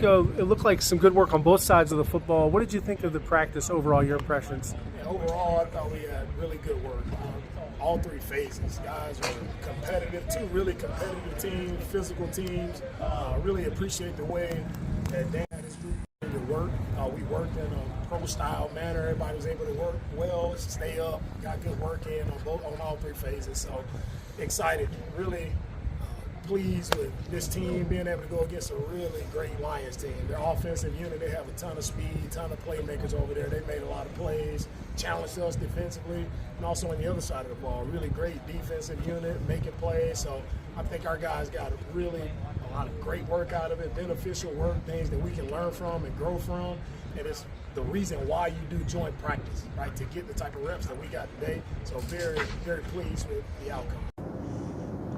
It looked like some good work on both sides of the football. What did you think of the practice overall, your impressions? Yeah, overall, I thought we had really good work. All three phases. Guys were competitive, two really competitive teams, physical teams. Really appreciate the way that Dan had his group to work. We worked in a pro-style manner. Everybody was able to work well, stay up, got good work in on all three phases. So excited, really pleased with this team being able to go against a really great Lions team. Their offensive unit, they have a ton of speed, ton of playmakers over there. They made a lot of plays, challenged us defensively, and also on the other side of the ball, really great defensive unit, making plays. So I think our guys got really a lot of great work out of it, beneficial work, things that we can learn from and grow from. And it's the reason why you do joint practice, right, to get the type of reps that we got today. So very, very pleased with the outcome.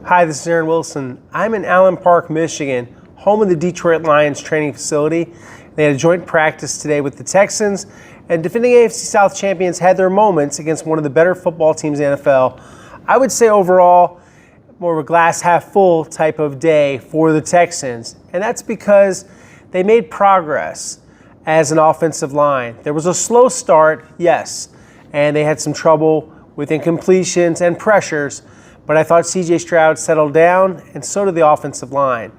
Hi, this is Aaron Wilson. I'm in Allen Park, Michigan, home of the Detroit Lions training facility. They had a joint practice today with the Texans, and defending AFC South champions had their moments against one of the better football teams in the NFL. I would say overall, more of a glass half full type of day for the Texans, and that's because they made progress as an offensive line. There was a slow start, yes, and they had some trouble with incompletions and pressures, but I thought C.J. Stroud settled down, and so did the offensive line.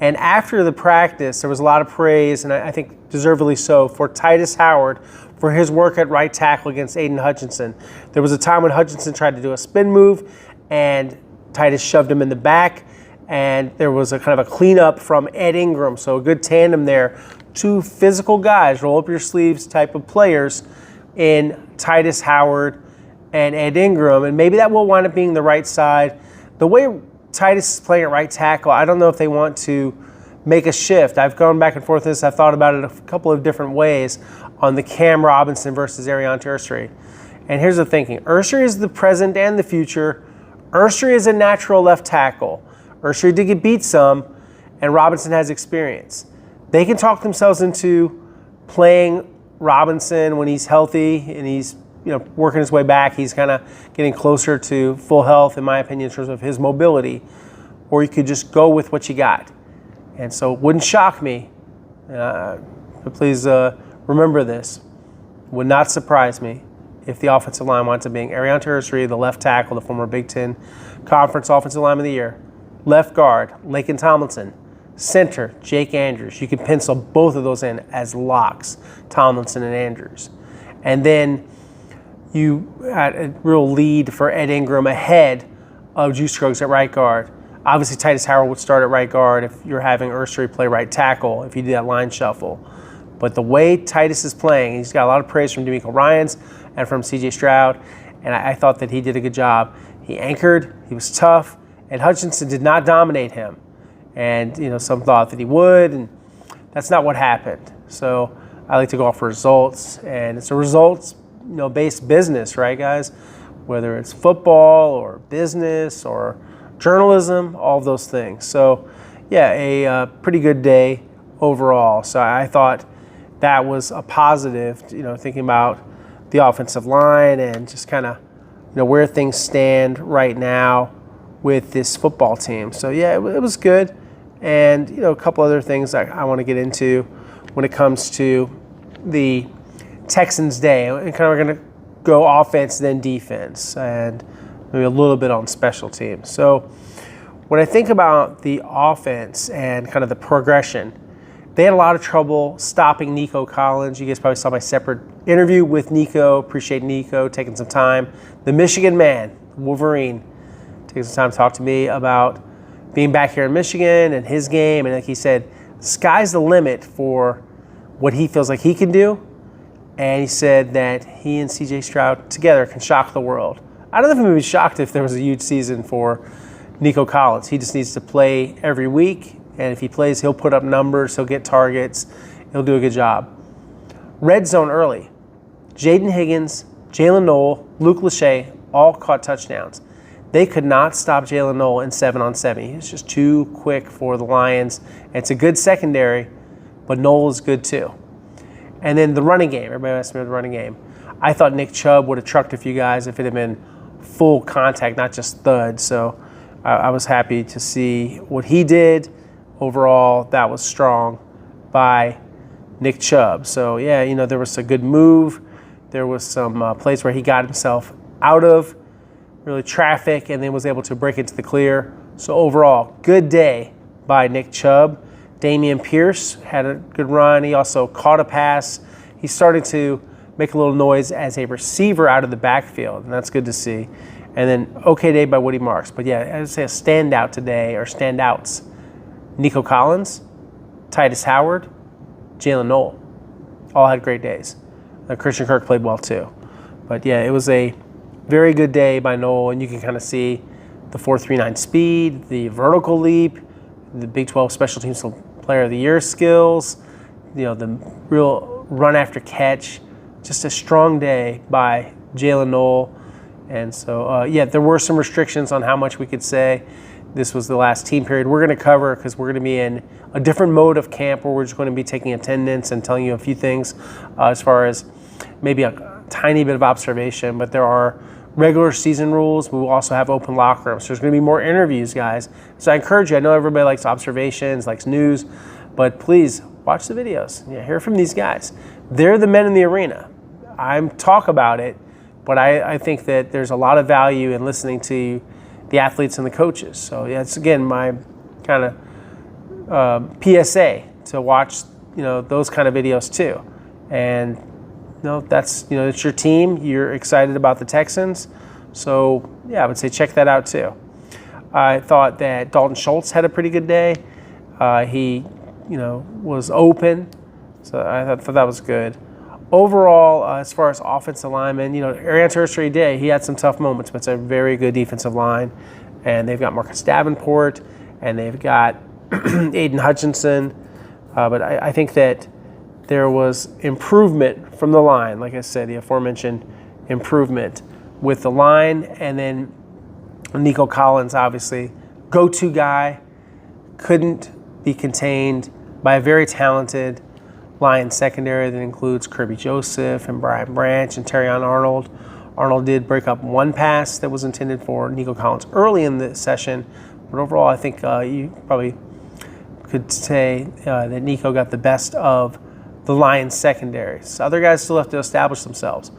And after the practice, there was a lot of praise, and I think deservedly so, for Titus Howard for his work at right tackle against Aiden Hutchinson. There was a time when Hutchinson tried to do a spin move, and Titus shoved him in the back, and there was a kind of a cleanup from Ed Ingram, so a good tandem there. Two physical guys, roll up your sleeves type of players in Titus Howard and Ed Ingram, and maybe that will wind up being the right side. The way Titus is playing at right tackle, I don't know if they want to make a shift. I've gone back and forth with this. I've thought about it a couple of different ways on the Cam Robinson versus Arion Ursary. And here's the thinking. Ursary is the present and the future. Ursary is a natural left tackle. Ursary did get beat some, and Robinson has experience. They can talk themselves into playing Robinson when he's healthy and he's working his way back. He's kind of getting closer to full health, in my opinion, in terms of his mobility. Or you could just go with what you got. And so it wouldn't shock me, but please remember this, would not surprise me if the offensive line winds up being Arion Ursary, the left tackle, the former Big Ten Conference Offensive Lineman of the Year, left guard, Laken Tomlinson, center, Jake Andrews. You can pencil both of those in as locks, Tomlinson and Andrews. And then you had a real lead for Ed Ingram ahead of Juice Scruggs at right guard. Obviously, Titus Howard would start at right guard if you're having Ursary play right tackle, if you do that line shuffle. But the way Titus is playing, he's got a lot of praise from Nico Collins and from C.J. Stroud, and I thought that he did a good job. He anchored, he was tough, and Hutchinson did not dominate him. And, some thought that he would, and that's not what happened. So I like to go off results, and it's a results based business, right, guys? Whether it's football or business or journalism, all of those things. So, yeah, a pretty good day overall. So I thought that was a positive, thinking about the offensive line and just kind of, where things stand right now with this football team. So, yeah, it was good. And, a couple other things I want to get into when it comes to the Texans day, and kind of we're going to go offense then defense and maybe a little bit on special teams. So when I think about the offense and kind of the progression, they had a lot of trouble stopping Nico Collins. You guys probably saw my separate interview with Nico. Appreciate Nico taking some time. The Michigan man, Wolverine, taking some time to talk to me about being back here in Michigan and his game. And like he said, sky's the limit for what he feels like he can do. And he said that he and C.J. Stroud together can shock the world. I don't know if he would be shocked if there was a huge season for Nico Collins. He just needs to play every week. And if he plays, he'll put up numbers, he'll get targets, he'll do a good job. Red zone early. Jaden Higgins, Jalen Noel, Luke Lachey all caught touchdowns. They could not stop Jalen Noel in 7-on-7. He was just too quick for the Lions. It's a good secondary, but Noel is good too. And then the running game. Everybody asked me about the running game. I thought Nick Chubb would have trucked a few guys if it had been full contact, not just thud. So I was happy to see what he did. Overall, that was strong. by Nick Chubb. So, yeah, there was a good move. There was some plays where he got himself out of really traffic and then was able to break into the clear. So, overall, good day by Nick Chubb. Dameon Pierce had a good run. He also caught a pass. He started to make a little noise as a receiver out of the backfield, and that's good to see. And then, okay day by Woody Marks. But, yeah, I would say a standout today, or standouts. Nico Collins, Titus Howard, Jalen Noel, all had great days. Christian Kirk played well too. But yeah, it was a very good day by Noel, and you can kind of see the 4.39 speed, the vertical leap, the Big 12 Special Teams Player of the Year skills, the real run after catch. Just a strong day by Jalen Noel. And so, yeah, there were some restrictions on how much we could say. This was the last team period we're going to cover because we're going to be in a different mode of camp where we're just going to be taking attendance and telling you a few things as far as maybe a tiny bit of observation. But there are regular season rules. We will also have open locker rooms. So there's going to be more interviews, guys. So I encourage you. I know everybody likes observations, likes news, but please watch the videos. Yeah, hear from these guys. They're the men in the arena. I'm talk about it, but I think that there's a lot of value in listening to the athletes and the coaches. So yeah, it's again my kind of PSA to watch those kind of videos too. And that's it's your team. You're excited about the Texans, so yeah, I would say check that out too. I thought that Dalton Schultz had a pretty good day. He was open, so I thought that was good. Overall, as far as offensive linemen, Arian Tertiary Day, he had some tough moments, but it's a very good defensive line. And they've got Marcus Davenport, and they've got Aiden Hutchinson. But I think that there was improvement from the line. Like I said, the aforementioned improvement with the line. And then Nico Collins, obviously, go-to guy, couldn't be contained by a very talented Lions secondary that includes Kirby Joseph and Brian Branch and Terrion Arnold. Arnold did break up one pass that was intended for Nico Collins early in the session, but overall I think you probably could say that Nico got the best of the Lions secondary. So other guys still have to establish themselves,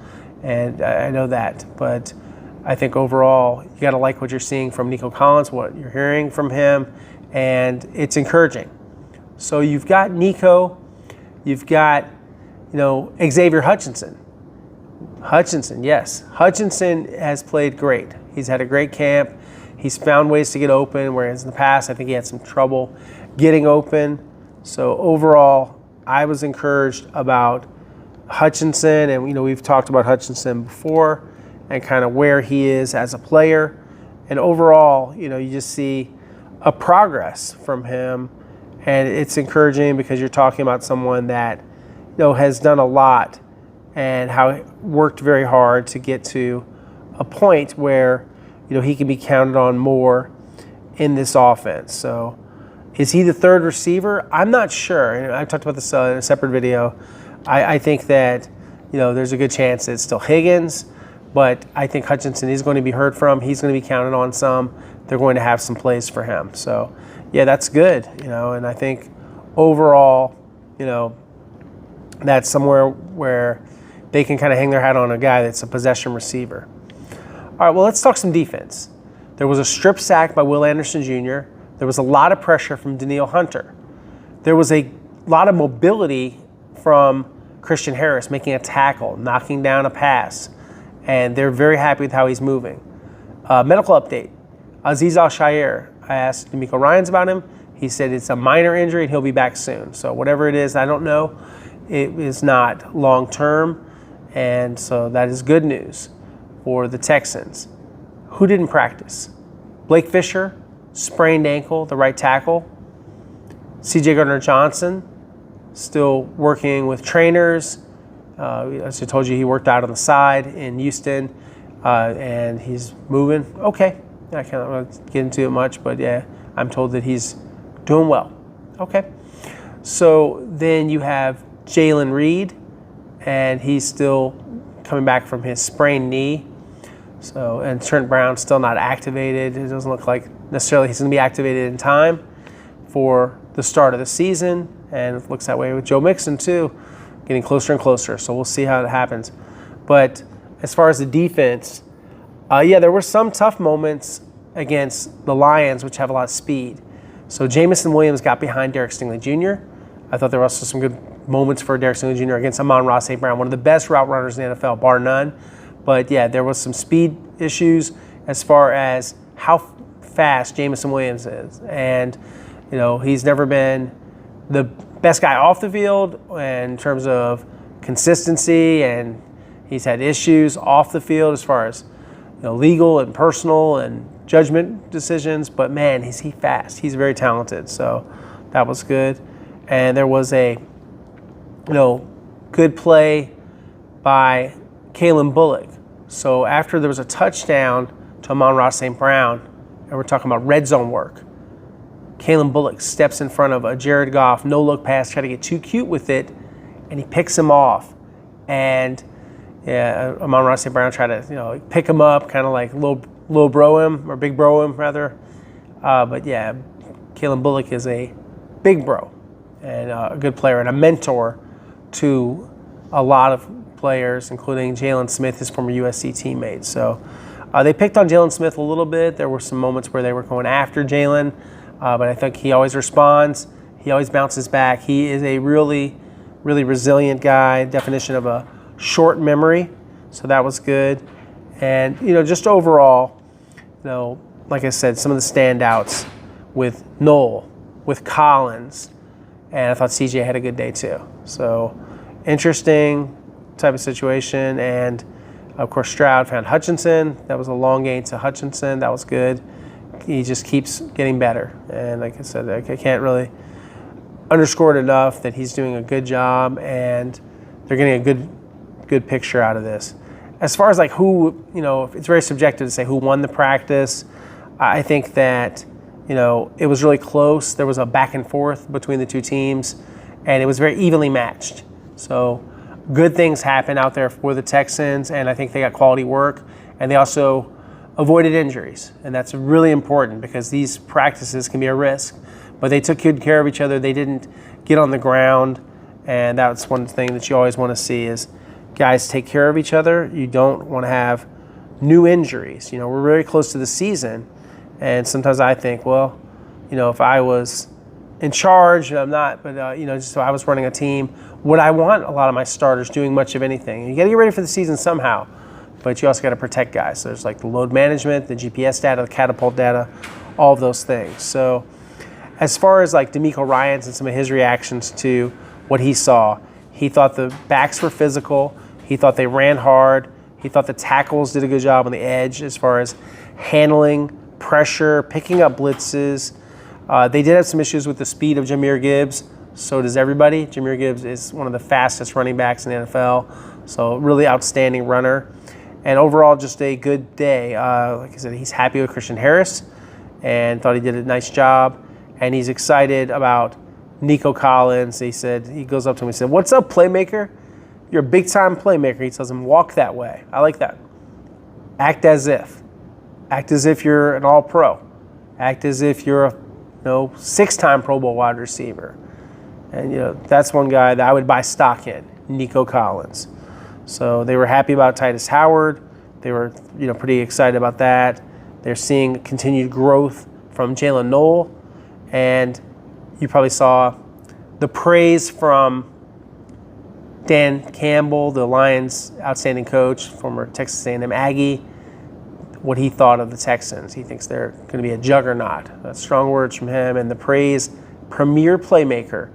and I know that, but I think overall you got to like what you're seeing from Nico Collins, what you're hearing from him, and it's encouraging. So you've got Nico. You've got, Xavier Hutchinson. Yes. Hutchinson has played great. He's had a great camp. He's found ways to get open, whereas in the past I think he had some trouble getting open. So overall, I was encouraged about Hutchinson, and we've talked about Hutchinson before and kind of where he is as a player. And overall, you just see a progress from him. And it's encouraging because you're talking about someone that, has done a lot and how he worked very hard to get to a point where, he can be counted on more in this offense. So is he the third receiver? I'm not sure. And I've talked about this in a separate video. I think that, there's a good chance that it's still Higgins, but I think Hutchinson is going to be heard from. He's going to be counted on some. They're going to have some plays for him. So yeah, that's good, and I think overall, that's somewhere where they can kind of hang their hat on a guy that's a possession receiver. All right, well, let's talk some defense. There was a strip sack by Will Anderson Jr. There was a lot of pressure from Danielle Hunter. There was a lot of mobility from Christian Harris making a tackle, knocking down a pass, and they're very happy with how he's moving. Medical update, Azeez Al-Shaair. I asked D'Amico Ryans about him. He said it's a minor injury and he'll be back soon. So whatever it is, I don't know. It is not long-term, and so that is good news for the Texans. Who didn't practice? Blake Fisher, sprained ankle, the right tackle. C.J. Gardner-Johnson, still working with trainers. As I told you, he worked out on the side in Houston, and he's moving. Okay. I can't get into it much, but yeah, I'm told that he's doing well. Okay. So then you have Jalen Reed, and he's still coming back from his sprained knee. So, and Trent Brown still not activated. It doesn't look like necessarily he's going to be activated in time for the start of the season. And it looks that way with Joe Mixon too, getting closer and closer. So we'll see how it happens. But as far as the defense, there were some tough moments against the Lions, which have a lot of speed. So Jamison Williams got behind Derek Stingley Jr. I thought there were also some good moments for Derek Stingley Jr. against Amon-Ra St. Brown, one of the best route runners in the NFL, bar none. But yeah, there was some speed issues as far as how fast Jamison Williams is. And, he's never been the best guy off the field in terms of consistency, and he's had issues off the field as far as legal and personal and judgment decisions. But man, he's fast. He's very talented. So that was good. And there was a good play by Kalen Bullock. So after there was a touchdown to Amon-Ra St. Brown, and we're talking about red zone work, Kalen Bullock steps in front of a Jared Goff no-look pass, try to get too cute with it, and he picks him off. And Amon-Ra St. Brown tried to pick him up, kind of like little bro him, or big bro him rather. But yeah, Kalen Bullock is a big bro and a good player and a mentor to a lot of players, including Jalen Smith, his former USC teammate. So they picked on Jalen Smith a little bit. There were some moments where they were going after Jalen, but I think he always responds. He always bounces back. He is a really, really resilient guy, definition of a short memory. So that was good. And, just overall, like I said, some of the standouts with Noel, with Collins, and I thought CJ had a good day too. So interesting type of situation. And of course, Stroud found Hutchinson. That was a long gain to Hutchinson. That was good. He just keeps getting better. And like I said, I can't really underscore it enough that he's doing a good job, and they're getting a good picture out of this. As far as like who, it's very subjective to say who won the practice. I think that, it was really close. There was a back and forth between the two teams, and it was very evenly matched. So good things happened out there for the Texans, and I think they got quality work, and they also avoided injuries. And that's really important because these practices can be a risk. But they took good care of each other. They didn't get on the ground, and that's one thing that you always want to see is guys take care of each other. You don't want to have new injuries. We're very close to the season, and sometimes I think, well, if I was in charge, I'm not, but just if I was running a team, would I want a lot of my starters doing much of anything? You got to get ready for the season somehow, but you also got to protect guys. So there's like the load management, the GPS data, the catapult data, all of those things. So as far as like DeMeco Ryans and some of his reactions to what he saw, he thought the backs were physical. He thought they ran hard. He thought the tackles did a good job on the edge as far as handling pressure, picking up blitzes. They did have some issues with the speed of Jahmyr Gibbs. So does everybody. Jahmyr Gibbs is one of the fastest running backs in the NFL. So really outstanding runner. And overall, just a good day. Like I said, he's happy with Christian Harris and thought he did a nice job. And he's excited about Nico Collins. He goes up to him and said, "What's up, playmaker? You're a big-time playmaker." He tells him, "Walk that way." I like that. Act as if. Act as if you're an all-pro. Act as if you're a 6-time Pro Bowl wide receiver. And, that's one guy that I would buy stock in, Nico Collins. So they were happy about Titus Howard. They were, pretty excited about that. They're seeing continued growth from Jalen Noel. And you probably saw the praise from Dan Campbell, the Lions' outstanding coach, former Texas A&M Aggie, what he thought of the Texans. He thinks they're going to be a juggernaut. That's strong words from him. And the praise, premier playmaker,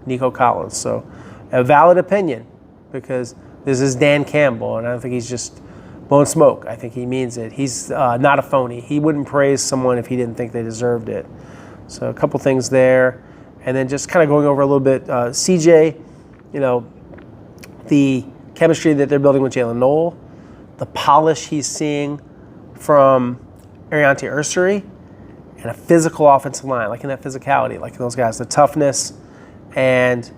Nico Collins. So a valid opinion because this is Dan Campbell, and I don't think he's just blowing smoke. I think he means it. He's not a phony. He wouldn't praise someone if he didn't think they deserved it. So a couple things there. And then just kind of going over a little bit, CJ, the chemistry that they're building with Jalen Noel, the polish he's seeing from Ariante Ursary, and a physical offensive line, like in that physicality, like those guys, the toughness, and,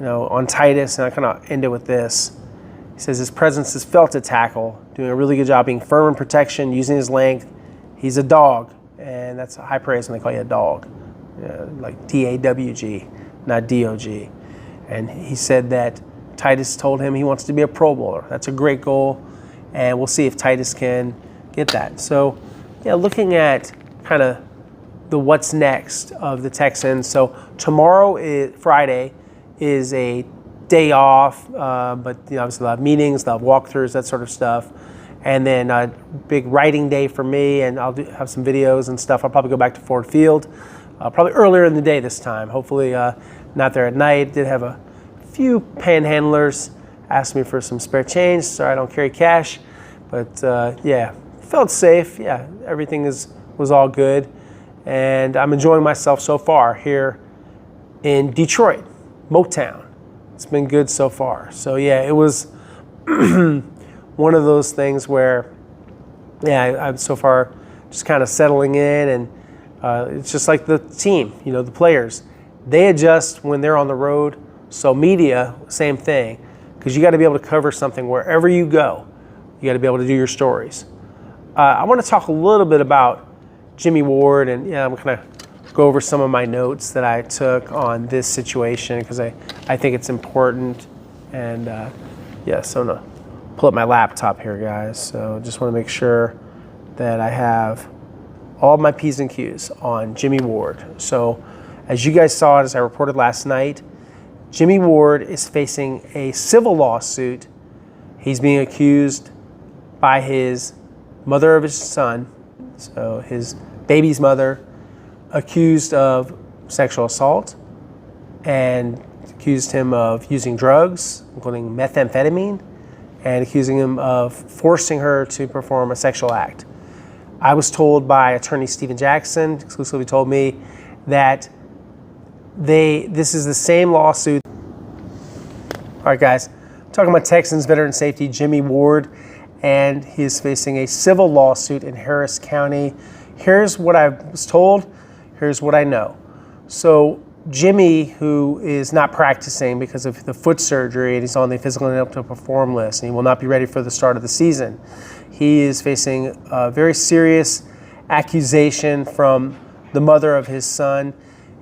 on Titus, and I kind of end it with this. He says his presence is felt at tackle, doing a really good job being firm in protection, using his length. He's a dog, and that's a high praise when they call you a dog, like DAWG. not DOG. And he said that Titus told him he wants to be a Pro Bowler. That's a great goal, and we'll see if Titus can get that. So, yeah, looking at kind of the what's next of the Texans. So tomorrow, Friday, is a day off, but obviously they'll have meetings, they'll have walkthroughs, that sort of stuff. And then a big writing day for me, and I'll have some videos and stuff. I'll probably go back to Ford Field, probably earlier in the day this time. Hopefully not there at night. Did have a few panhandlers ask me for some spare change. Sorry, I don't carry cash. But yeah, felt safe. Yeah, everything was all good. And I'm enjoying myself so far here in Detroit, Motown. It's been good so far. So yeah, it was one of those things where, yeah, I'm so far just kind of settling in, and it's just like the team, the players. They adjust when they're on the road. So media, same thing, because you got to be able to cover something wherever you go. You got to be able to do your stories. I want to talk a little bit about Jimmy Ward, and I'm going to go over some of my notes that I took on this situation because I think it's important. And so I'm going to pull up my laptop here, guys. So just want to make sure that I have all of my P's and Q's on Jimmy Ward. So as you guys saw, as I reported last night, Jimmy Ward is facing a civil lawsuit. He's being accused by his mother of his son, so his baby's mother, accused of sexual assault and accused him of using drugs, including methamphetamine, and accusing him of forcing her to perform a sexual act. I was told by attorney Stephen Jackson, exclusively told me, that this is the same lawsuit. All right, guys, I'm talking about Texans veteran safety Jimmy Ward, and he is facing a civil lawsuit in Harris County. Here's what I was told. Here's what I know. So Jimmy, who is not practicing because of the foot surgery, and he's on the physical and able to perform list, and he will not be ready for the start of the season. He is facing a very serious accusation from the mother of his son.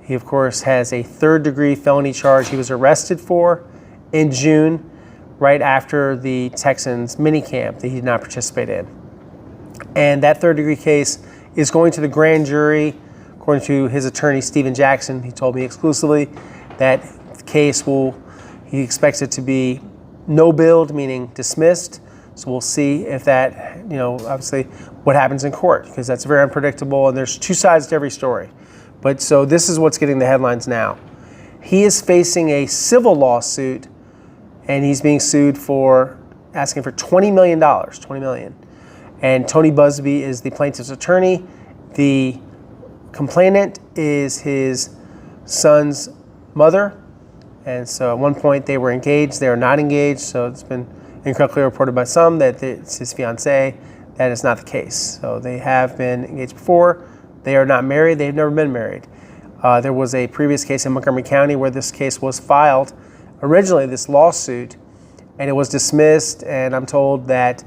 He, of course, has a third-degree felony charge he was arrested for in June, right after the Texans minicamp that he did not participate in. And that third-degree case is going to the grand jury. According to his attorney, Stephen Jackson, he told me exclusively that the case he expects it to be no billed, meaning dismissed. So we'll see if that, obviously what happens in court, because that's very unpredictable, and there's two sides to every story. But so this is what's getting the headlines now. He is facing a civil lawsuit, and he's being sued for asking for $20 million, $20 million. And Tony Busby is the plaintiff's attorney. The complainant is his son's mother. And so at one point they were engaged. They are not engaged. So it's been incorrectly reported by some that it's his fiancée. That is not the case. So they have been engaged before. They are not married. They've never been married. There was a previous case in Montgomery County where this case was filed, originally this lawsuit, and it was dismissed. And I'm told that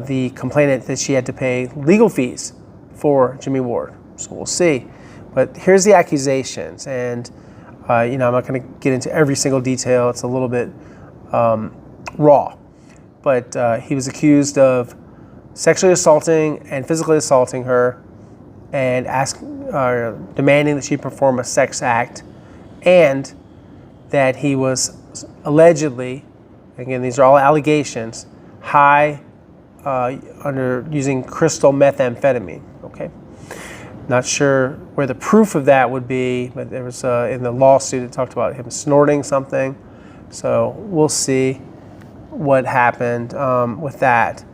the complainant, that she had to pay legal fees for Jimmy Ward. So we'll see. But here's the accusations. And, I'm not going to get into every single detail. It's a little bit raw. But he was accused of sexually assaulting and physically assaulting her, and demanding that she perform a sex act, and that he was allegedly, again, these are all allegations, high under using crystal methamphetamine. Okay, not sure where the proof of that would be, but there was in the lawsuit it talked about him snorting something. So we'll see what happened with that.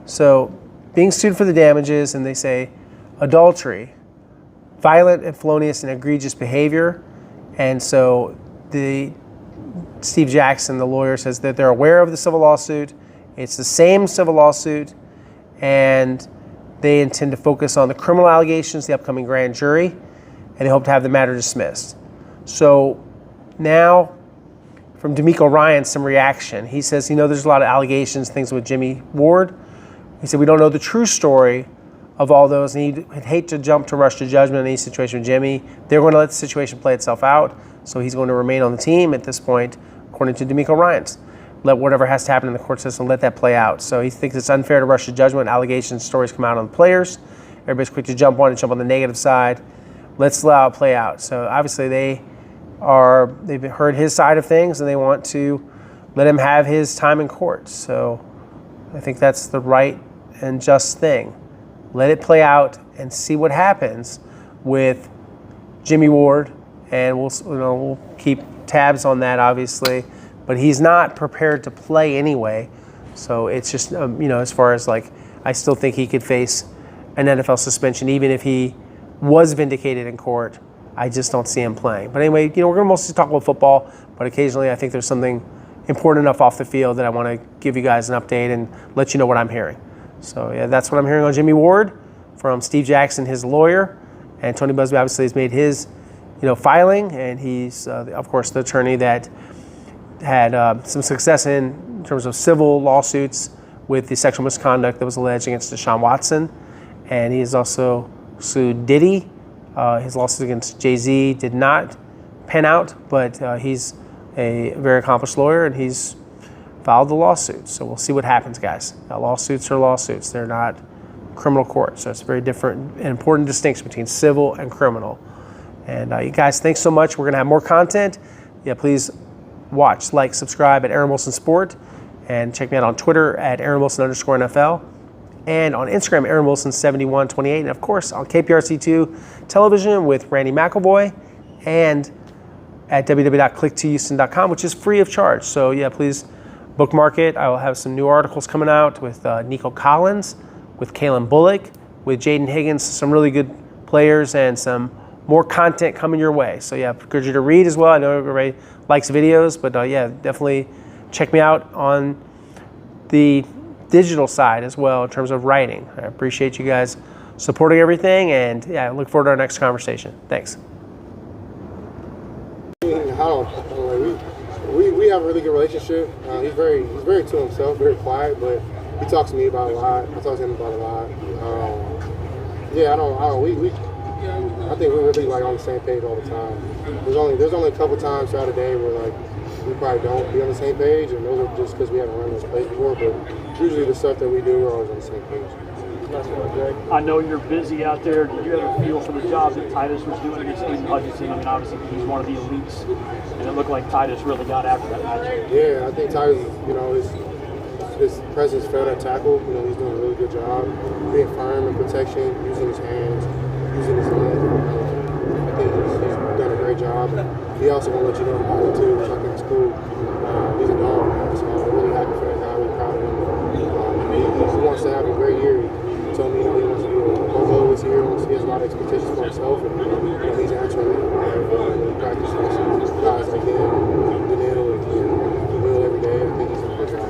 So being sued for the damages, and they say adultery, violent and felonious and egregious behavior. And so Steve Jackson, the lawyer, says that they're aware of the civil lawsuit. It's the same civil lawsuit, and they intend to focus on the criminal allegations, the upcoming grand jury, and they hope to have the matter dismissed. So now, from D'Amico Ryan, some reaction. He says, there's a lot of allegations, things with Jimmy Ward. He said, we don't know the true story of all those, and he'd hate to jump to rush to judgment in any situation with Jimmy. They're going to let the situation play itself out, so he's going to remain on the team at this point, according to Nico Collins. Let whatever has to happen in the court system, let that play out. So he thinks it's unfair to rush to judgment. Allegations, stories come out on the players. Everybody's quick to jump on the negative side. Let's allow it play out. So obviously they've heard his side of things, and they want to let him have his time in court. So I think that's the right and just thing. Let it play out and see what happens with Jimmy Ward, and we'll keep tabs on that, obviously. But he's not prepared to play anyway. So it's just, as far as I still think he could face an NFL suspension, even if he was vindicated in court. I just don't see him playing. But anyway, we're going to mostly talk about football, but occasionally I think there's something important enough off the field that I want to give you guys an update and let you know what I'm hearing. So yeah, that's what I'm hearing on Jimmy Ward from Steve Jackson, his lawyer, and Tony Busby obviously has made his, filing, and he's of course the attorney that had some success in terms of civil lawsuits with the sexual misconduct that was alleged against Deshaun Watson, and he has also sued Diddy. His lawsuit against Jay-Z did not pan out, but he's a very accomplished lawyer, and he's filed the lawsuit. So we'll see what happens, guys. Lawsuits are lawsuits. They're not criminal court. So it's a very different and important distinction between civil and criminal. And you guys, thanks so much. We're going to have more content. Yeah, please watch, like, subscribe at Aaron Wilson Sport, and check me out on Twitter at Aaron Wilson_NFL, and on Instagram, Aaron Wilson 7128, and of course on KPRC2 television with Randy McElvoy, and at www.click2houston.com, which is free of charge. So yeah, please bookmark it. I will have some new articles coming out with Nico Collins, with Kalen Bullock, with Jaden Higgins, some really good players, and some more content coming your way. So yeah, encourage you to read as well. I know everybody likes videos, but yeah, definitely check me out on the digital side as well in terms of writing. I appreciate you guys supporting everything, and yeah, I look forward to our next conversation. Thanks. We have a really good relationship. He's very to himself, very quiet, but he talks to me about a lot. I talk to him about a lot. I think we're really on the same page all the time. There's only a couple times throughout the day where we probably don't be on the same page, and those are just because we haven't run those plays before. But usually the stuff that we do, we're always on the same page. I know you're busy out there. Did you have a feel for the job that Titus was doing against Aiden Hutchinson? I mean, obviously he's one of the elites, and it looked like Titus really got after that match. Yeah, I think Titus, his presence felt at tackle. He's doing a really good job being firm in protection, using his hands, using his legs. I think he's done a great job. He also want to let you know about it too, which I think is cool. He's a dog, man, so I'm really happy for that guy. Really proud of him. He wants to have a great year. He told me he wants to do a Bobo this year. He has a lot of expectations for himself, and he's answering it. He practices with guys like him, Danilo, and Will every day. I think he's a good guy.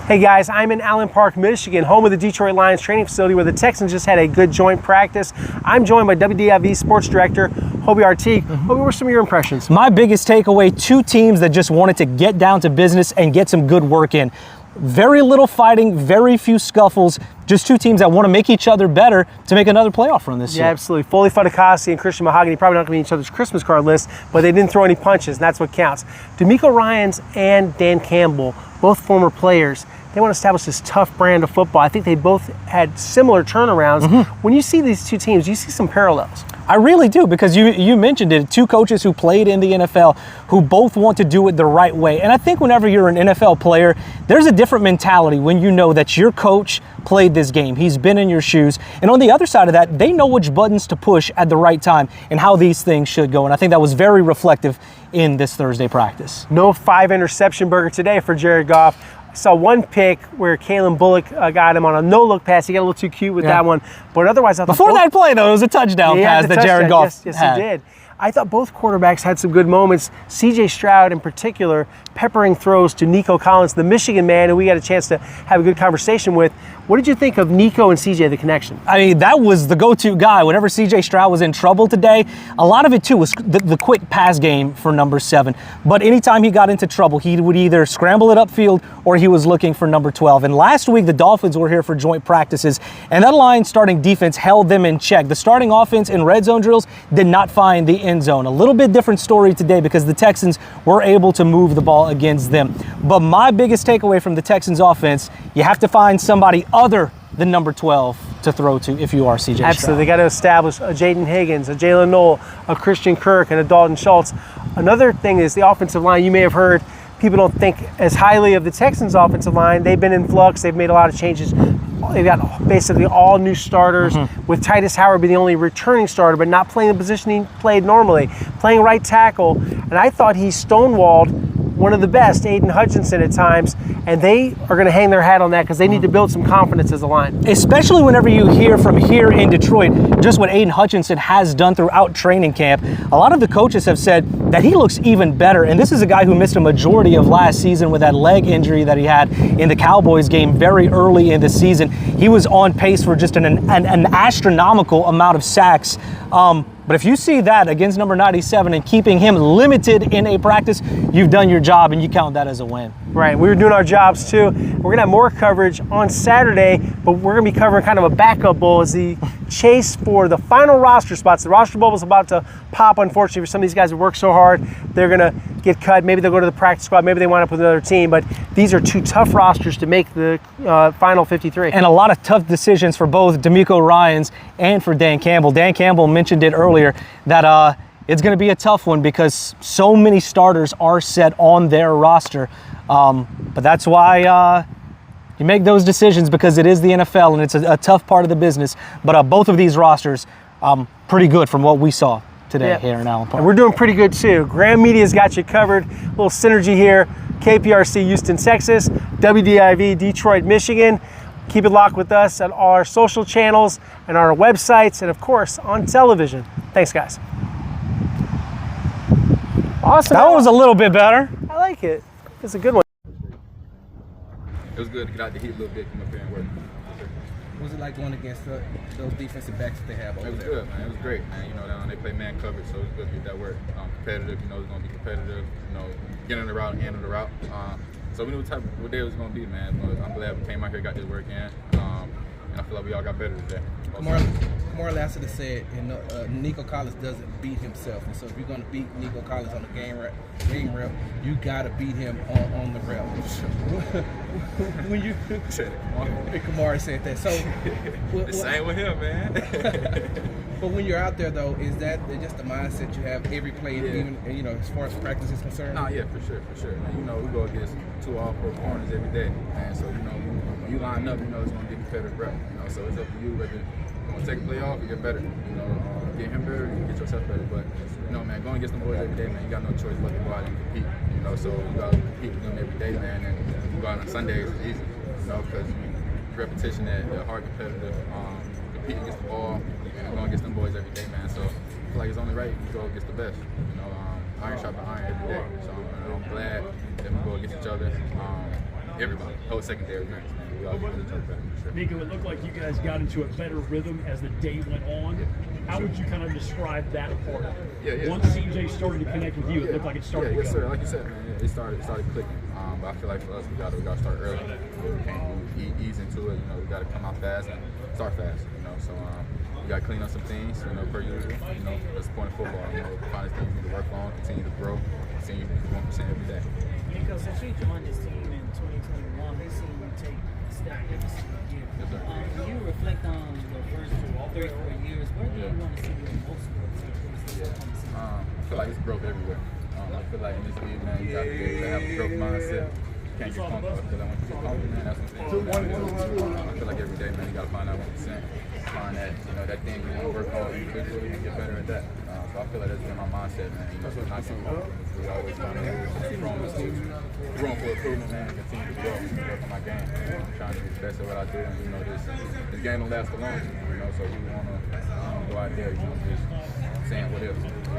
Hey guys, I'm in Allen Park, Michigan, home of the Detroit Lions training facility where the Texans just had a good joint practice. I'm joined by WDIV Sports Director Hobie Artigue. Hobie, what were some of your impressions? My biggest takeaway, two teams that just wanted to get down to business and get some good work in. Very little fighting, very few scuffles, just two teams that want to make each other better to make another playoff run this year. Yeah, absolutely. Foley Fadakasi and Christian Mahogany probably not going to be in each other's Christmas card list, but they didn't throw any punches, and that's what counts. D'Amico Ryans and Dan Campbell, both former players, they want to establish this tough brand of football. I think they both had similar turnarounds. When you see these two teams, you see some parallels. I really do, because you mentioned it, two coaches who played in the NFL who both want to do it the right way. And I think whenever you're an NFL player, there's a different mentality when you know that your coach played this game. He's been in your shoes. And on the other side of that, they know which buttons to push at the right time and how these things should go. And I think that was very reflective in this Thursday practice. No 5-interception burger today for Jared Goff. I saw one pick where Kalen Bullock got him on a no-look pass. He got a little too cute with that one. But otherwise, I thought before that play, though, it was a touchdown pass that Jared Goff yes, had. he did. I thought both quarterbacks had some good moments. C.J. Stroud in particular, peppering throws to Nico Collins, the Michigan man, who we got a chance to have a good conversation with. What did you think of Nico and C.J., the connection? I mean, that was the go-to guy. Whenever C.J. Stroud was in trouble today, a lot of it, too, was the quick pass game for number 7. But anytime he got into trouble, he would either scramble it upfield or he was looking for number 12. And last week, the Dolphins were here for joint practices, and that Lions starting defense held them in check. The starting offense in red zone drills did not find the end zone. A little bit different story today because the Texans were able to move the ball against them. But my biggest takeaway from the Texans offense, you have to find somebody other than number 12 to throw to if you are C.J. Stroud. Absolutely. They got to establish a Jaden Higgins, a Jalen Noel, a Christian Kirk, and a Dalton Schultz. Another thing is the offensive line. You may have heard people don't think as highly of the Texans offensive line. They've been in flux. They've made a lot of changes. They've got basically all new starters, with Titus Howard being the only returning starter, but not playing the position he played normally, playing right tackle. And I thought he stonewalled one of the best, Aiden Hutchinson at times, and they are going to hang their hat on that because they need to build some confidence as a line. Especially whenever you hear from here in Detroit just what Aiden Hutchinson has done throughout training camp. A lot of the coaches have said that he looks even better, and this is a guy who missed a majority of last season with that leg injury that he had in the Cowboys game very early in the season. He was on pace for just an astronomical amount of sacks. But if you see that against number 97 and keeping him limited in a practice, you've done your job and you count that as a win. Right, we were doing our jobs too. We're gonna have more coverage on Saturday, but we're gonna be covering kind of a backup bowl as the chase for the final roster spots. The roster bowl is about to pop, unfortunately, for some of these guys who work so hard. They're gonna get cut. Maybe they'll go to the practice squad. Maybe they wind up with another team, but these are two tough rosters to make the final 53. And a lot of tough decisions for both D'Amico Ryans and for Dan Campbell. Dan Campbell mentioned it earlier that it's going to be a tough one because so many starters are set on their roster. But that's why you make those decisions because it is the NFL and it's a tough part of the business. But both of these rosters, pretty good from what we saw today here in Allen Park. And we're doing pretty good too. Graham Media's got you covered. A little synergy here. KPRC Houston, Texas, WDIV Detroit, Michigan. Keep it locked with us on our social channels and our websites and, of course, on television. Thanks, guys. Awesome. That one was a little bit better. I like it. It's a good one. It was good to get out the heat a little bit, come up here and work. What was it like going against those defensive backs that they have over there? It was good, man. It was great, man. You know, they play man coverage, so it was good to get that work. Competitive, you know, it's going to be competitive. You know, get on the route, end of the route. So we knew what day it was going to be, man. But I'm glad we came out here, got this work in, and I feel like we all got better today. Kamar Lassiter said, Nico Collins doesn't beat himself, and so if you're going to beat Nico Collins on the game rep, you got to beat him on the rep. When you Kamar said that, so the same with him, man. But when you're out there, though, is that just the mindset you have every play, even as far as practice is concerned? Nah, yeah, for sure. Man, you know, we go against 2 all-pro corners every day, man. So when you line up, you know it's going to be competitive rep. You know, so it's up to you whether you want to take a play off or get better. You know, get him better, you get yourself better. But man, going against them boys every day, man, you got no choice but to go out and compete. You know, so you got to compete with them every day, man. And you go out on Sundays, it's easy. You know, because repetition, they're hard competitive. Compete against the ball. Going against them boys every day, man. So I feel like it's only right you go against the best. You know, iron sharpens iron every day. So I'm glad that we go against each other. Everybody, whole secondary units, man. We all get each other better. Sure. Nico, it looked like you guys got into a better rhythm as the day went on. How would you kind of describe that part? Yeah. Once CJ started to connect with you, it looked like it started. Yes, sir. Like you said, man, it started clicking. But I feel like for us, we got to start early. We can't ease into it. You know, we got to come out fast and start fast. You know, so. We got to clean up some things, per usual. That's the point of football. Find things we need to work on, continue to grow, continue to do 1% every day. Nico, since you joined this team in 2021, we've seen you take a step every single year. Yes, sir. When you reflect on your first 3 or 4 years, where do you want to see your most growth? I feel like it's growth everywhere. I feel like in this league, man, you got to be able to have a growth mindset. You can't get comfortable. I feel like once you get comfortable, man, that's what I feel like every day, man, you got to find that 1%. Find that, that thing you want to work on individually and get better at that. So I feel like that's been my mindset, man. You know, so not giving up. We always want to room for improvement, man, and continue to grow on my game. I'm trying to be the best at what I do, and you know, this game don't last for long. You know, so we want to go out there, you know, just saying what if. I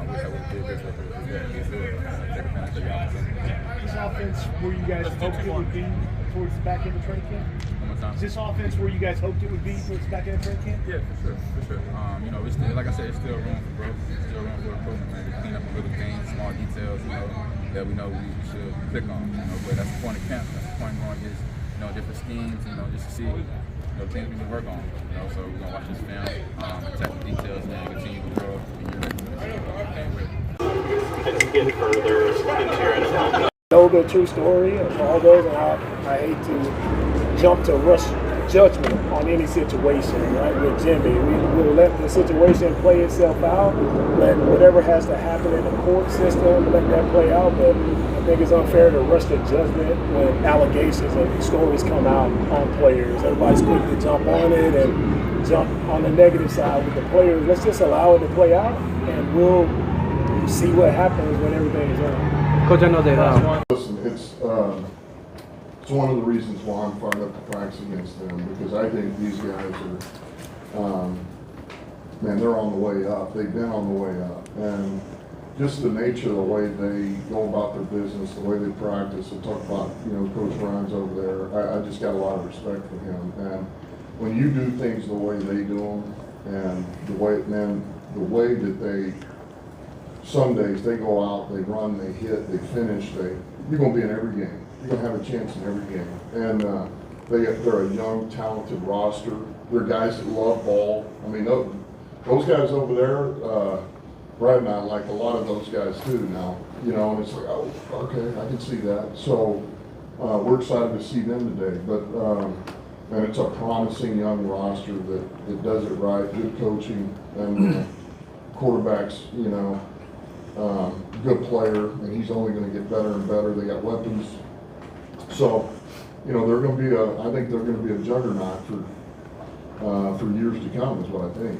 wish I would have did this, but it's good. Take advantage of the opportunity. This offense where you guys hoped it would be towards the back end of training camp? One more time. Is this offense where you guys hoped it would be towards the back end of training camp? Yeah, for sure. You know, it's still, like I said, it's still room for growth. It's still room for improvement, man. Just clean up the little things, small details, you know, that we know we should click on. You know, but that's the point of camp. That's the point of going against, you know, different schemes, you know, just to see, you know, things we can work on. You know, so we're gonna watch this film, attack the details, and continue to grow. Get further into your NFL. Know the true story of all those, and I hate to jump to rush judgment on any situation, right? With Jimmy, we will let the situation play itself out, let whatever has to happen in the court system, let that play out. But I think it's unfair to rush to judgment when allegations and stories come out on players. Everybody's quick to jump on it and jump on the negative side with the players. Let's just allow it to play out, and we'll see what happens when everything is done. Coach, I know that. Listen, it's one of the reasons why I'm fired up to practice against them, because I think these guys are, man, they're on the way up. They've been on the way up, and just the nature of the way they go about their business, the way they practice. I talk about, you know, Coach Ryan's over there. I just got a lot of respect for him, and when you do things the way they do them, and the way that they. Some days they go out, they run, they hit, they finish. You're going to be in every game. You're going to have a chance in every game. And they're a young, talented roster. They're guys that love ball. I mean, those guys over there, Brad and I like a lot of those guys too now. You know, and it's like, oh, okay, I can see that. So we're excited to see them today. But and it's a promising young roster that does it right. Good coaching and quarterbacks. You know. Good player, and he's only going to get better and better. They got weapons, so you know they're going to be I think they're going to be a juggernaut for years to come. Is what I think.